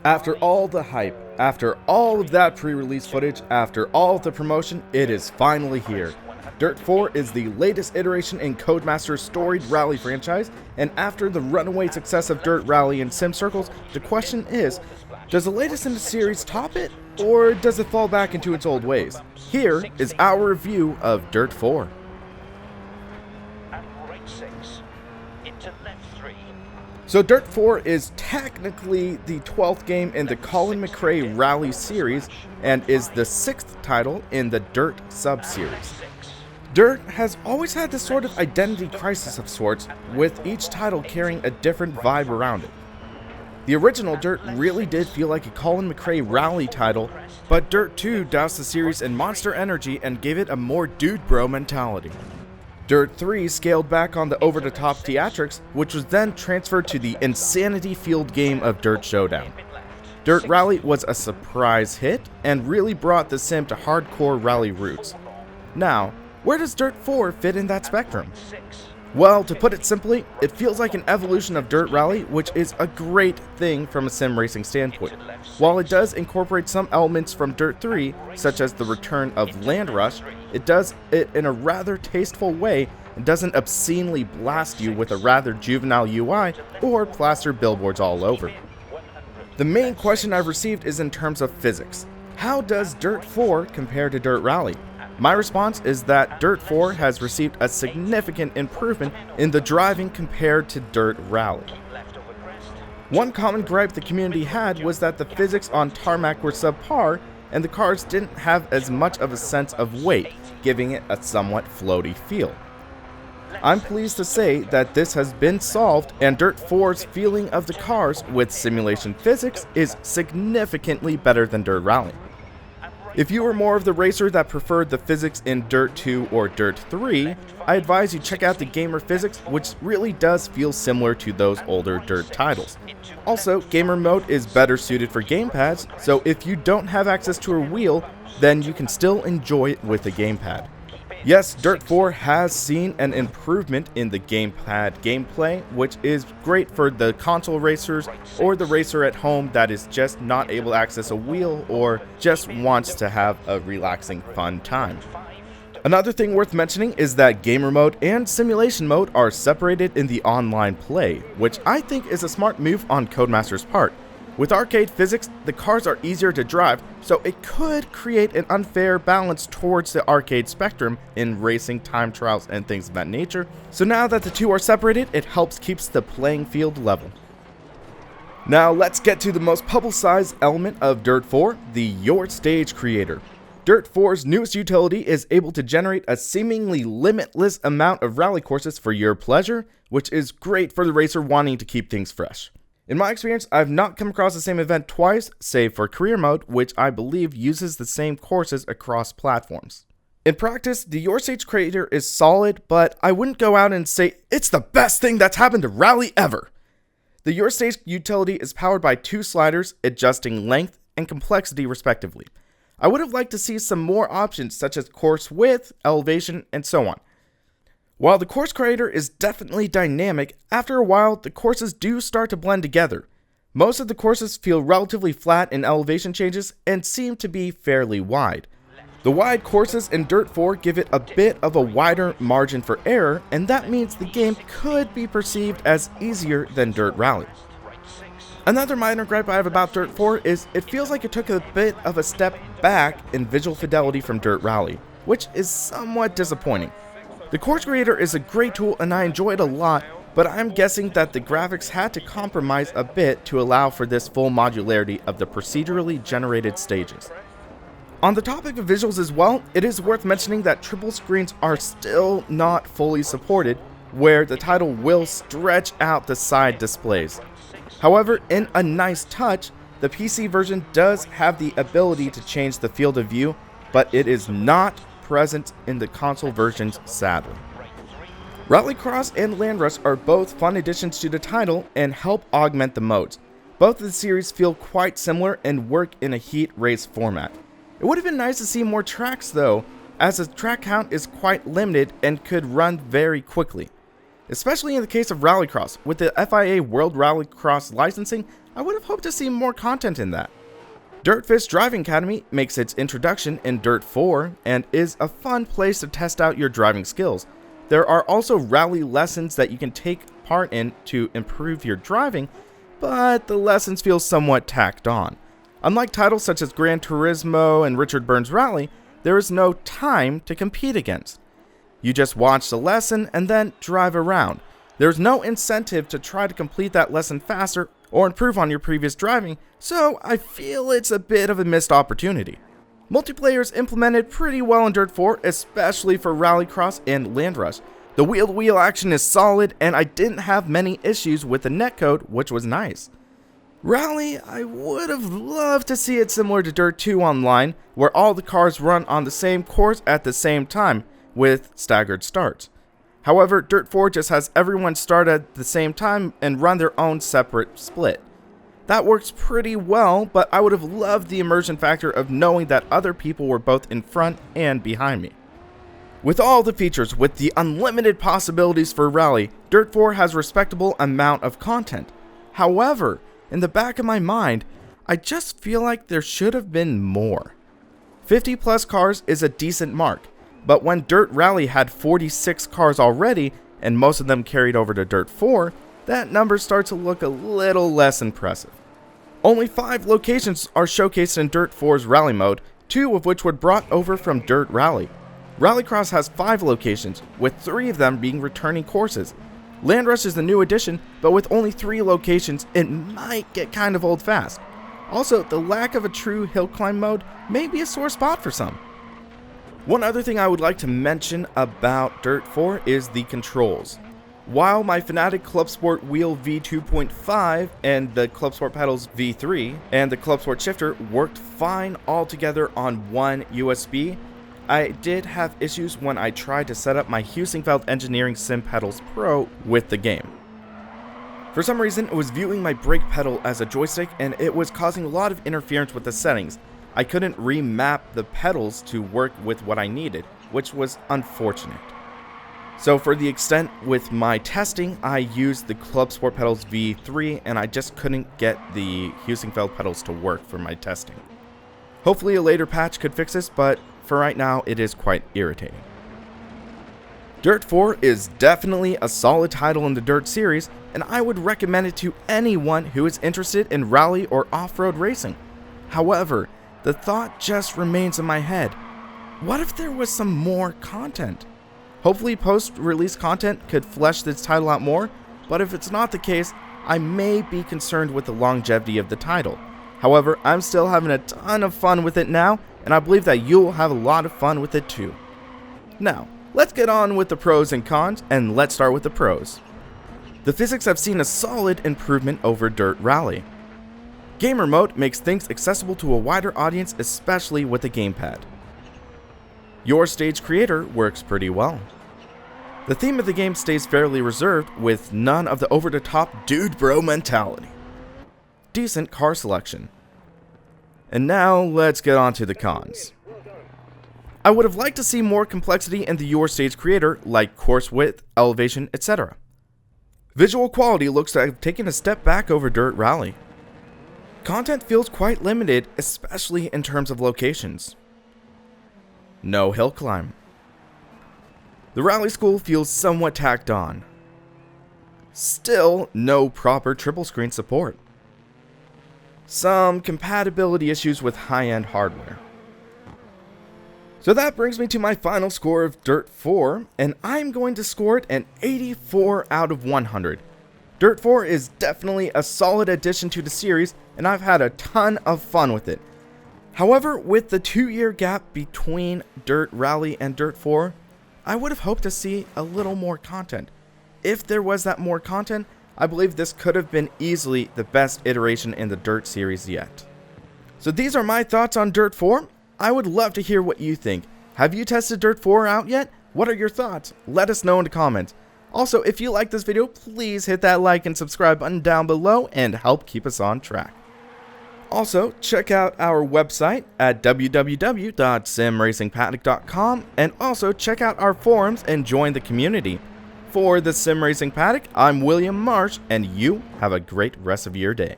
After all the hype, after all of that pre-release footage, after all of the promotion, it is finally here. DiRT 4 is the latest iteration in Codemasters' storied rally franchise, and after the runaway success of Dirt Rally and Sim Circles, the question is, does the latest in the series top it, or does it fall back into its old ways? Here is our review of DiRT 4. So DiRT 4 is technically the 12th game in the Colin McRae Rally series, and is the 6th title in the DiRT sub-series. DiRT has always had this sort of identity crisis of sorts, with each title carrying a different vibe around it. The original DiRT really did feel like a Colin McRae Rally title, but DiRT 2 doused the series in monster energy and gave it a more dude bro mentality. DiRT 3 scaled back on the over-the-top theatrics, which was then transferred to the insanity-fueled game of DiRT Showdown. DiRT Rally was a surprise hit, and really brought the sim to hardcore rally roots. Now, where does DiRT 4 fit in that spectrum? Well, to put it simply, it feels like an evolution of DiRT Rally, which is a great thing from a sim racing standpoint. While it does incorporate some elements from DiRT 3, such as the return of Land Rush, it does it in a rather tasteful way and doesn't obscenely blast you with a rather juvenile UI or plaster billboards all over. The main question I've received is in terms of physics. How does DiRT 4 compare to DiRT Rally? My response is that DiRT 4 has received a significant improvement in the driving compared to DiRT Rally. One common gripe the community had was that the physics on tarmac were subpar, and the cars didn't have as much of a sense of weight, giving it a somewhat floaty feel. I'm pleased to say that this has been solved, and DiRT 4's feeling of the cars with simulation physics is significantly better than DiRT Rally. If you are more of the racer that preferred the physics in DiRT 2 or DiRT 3, I advise you check out the gamer physics, which really does feel similar to those older DiRT titles. Also, gamer mode is better suited for gamepads, so if you don't have access to a wheel, then you can still enjoy it with a gamepad. Yes, DiRT 4 has seen an improvement in the gamepad gameplay, which is great for the console racers or the racer at home that is just not able to access a wheel or just wants to have a relaxing, fun time. Another thing worth mentioning is that gamer mode and simulation mode are separated in the online play, which I think is a smart move on Codemasters' part. With arcade physics, the cars are easier to drive, so it could create an unfair balance towards the arcade spectrum in racing, time trials, and things of that nature. So now that the two are separated, it helps keeps the playing field level. Now let's get to the most publicized element of DiRT 4, the Your Stage Creator. DiRT 4's newest utility is able to generate a seemingly limitless amount of rally courses for your pleasure, which is great for the racer wanting to keep things fresh. In my experience, I've not come across the same event twice, save for career mode, which I believe uses the same courses across platforms. In practice, the Your Stage Creator is solid, but I wouldn't go out and say it's the best thing that's happened to Rally ever. The Your Stage utility is powered by two sliders, adjusting length and complexity respectively. I would have liked to see some more options such as course width, elevation, and so on. While the course creator is definitely dynamic, after a while the courses do start to blend together. Most of the courses feel relatively flat in elevation changes and seem to be fairly wide. The wide courses in DiRT 4 give it a bit of a wider margin for error, and that means the game could be perceived as easier than DiRT Rally. Another minor gripe I have about DiRT 4 is it feels like it took a bit of a step back in visual fidelity from DiRT Rally, which is somewhat disappointing. The course creator is a great tool and I enjoy it a lot, but I'm guessing that the graphics had to compromise a bit to allow for this full modularity of the procedurally generated stages. On the topic of visuals as well, it is worth mentioning that triple screens are still not fully supported, where the title will stretch out the side displays. However, in a nice touch, the PC version does have the ability to change the field of view, but it is not present in the console versions, sadly. Rallycross and Land Rush are both fun additions to the title and help augment the modes. Both of the series feel quite similar and work in a heat race format. It would have been nice to see more tracks though, as the track count is quite limited and could run very quickly. especially in the case of Rallycross. With the FIA World Rallycross licensing, I would have hoped to see more content in that. Dirtfish Driving Academy makes its introduction in Dirt 4 and is a fun place to test out your driving skills. There are also rally lessons that you can take part in to improve your driving, but the lessons feel somewhat tacked on. Unlike titles such as Gran Turismo and Richard Burns Rally, there is no time to compete against. You just watch the lesson and then drive around. There's no incentive to try to complete that lesson faster or improve on your previous driving, so I feel it's a bit of a missed opportunity. Multiplayer is implemented pretty well in Dirt 4, especially for Rallycross and Land Rush. The wheel-to-wheel action is solid, and I didn't have many issues with the netcode, which was nice. Rally, I would have loved to see it similar to Dirt 2 online, where all the cars run on the same course at the same time, with staggered starts. However, Dirt 4 just has everyone start at the same time and run their own separate split. That works pretty well, but I would have loved the immersion factor of knowing that other people were both in front and behind me. With all the features, with the unlimited possibilities for Rally, Dirt 4 has a respectable amount of content. However, in the back of my mind, I just feel like there should have been more. 50 plus cars is a decent mark, but when Dirt Rally had 46 cars already, and most of them carried over to Dirt 4, that number starts to look a little less impressive. Only 5 locations are showcased in Dirt 4's Rally mode, 2 of which were brought over from Dirt Rally. Rallycross has 5 locations, with 3 of them being returning courses. Land Rush is the new addition, but with only 3 locations, it might get kind of old fast. Also, the lack of a true hill climb mode may be a sore spot for some. One other thing I would like to mention about Dirt 4 is the controls. While my Fanatec Club Sport Wheel V2.5 and the Club Sport Pedals V3 and the Club Sport Shifter worked fine all together on one USB, I did have issues when I tried to set up my Husingfeld Engineering Sim Pedals Pro with the game. For some reason, it was viewing my brake pedal as a joystick and it was causing a lot of interference with the settings. I couldn't remap the pedals to work with what I needed, which was unfortunate. So for the extent with my testing, I used the Club Sport Pedals V3 and I just couldn't get the Husingfeld pedals to work for my testing. Hopefully a later patch could fix this, but for right now it is quite irritating. Dirt 4 is definitely a solid title in the Dirt series, and I would recommend it to anyone who is interested in rally or off-road racing. However, the thought just remains in my head. What if there was some more content? Hopefully post-release content could flesh this title out more, but if it's not the case, I may be concerned with the longevity of the title. However, I'm still having a ton of fun with it now, and I believe that you'll have a lot of fun with it too. Now, let's get on with the pros and cons, and let's start with the pros. The physics have seen a solid improvement over Dirt Rally. Gamer mode makes things accessible to a wider audience, especially with the gamepad. Your stage creator works pretty well. The theme of the game stays fairly reserved, with none of the over-the-top dude bro mentality. Decent car selection. And now let's get on to the cons. I would have liked to see more complexity in the Your Stage creator, like course width, elevation, etc. Visual quality looks to have taken a step back over Dirt Rally. Content feels quite limited, especially in terms of locations. No hill climb. The rally school feels somewhat tacked on. Still, no proper triple screen support. Some compatibility issues with high-end hardware. So that brings me to my final score of Dirt 4, and I'm going to score it an 84 out of 100. Dirt 4 is definitely a solid addition to the series, and I've had a ton of fun with it. However, with the 2-year gap between Dirt Rally and Dirt 4, I would have hoped to see a little more content. If there was that more content, I believe this could have been easily the best iteration in the Dirt series yet. So these are my thoughts on Dirt 4. I would love to hear what you think. Have you tested Dirt 4 out yet? What are your thoughts? Let us know in the comments. Also, if you like this video, please hit that like and subscribe button down below and help keep us on track. Also, check out our website at www.simracingpatnick.com and also check out our forums and join the community. For the Sim Racing Paddock, I'm William Marsh, and you have a great rest of your day.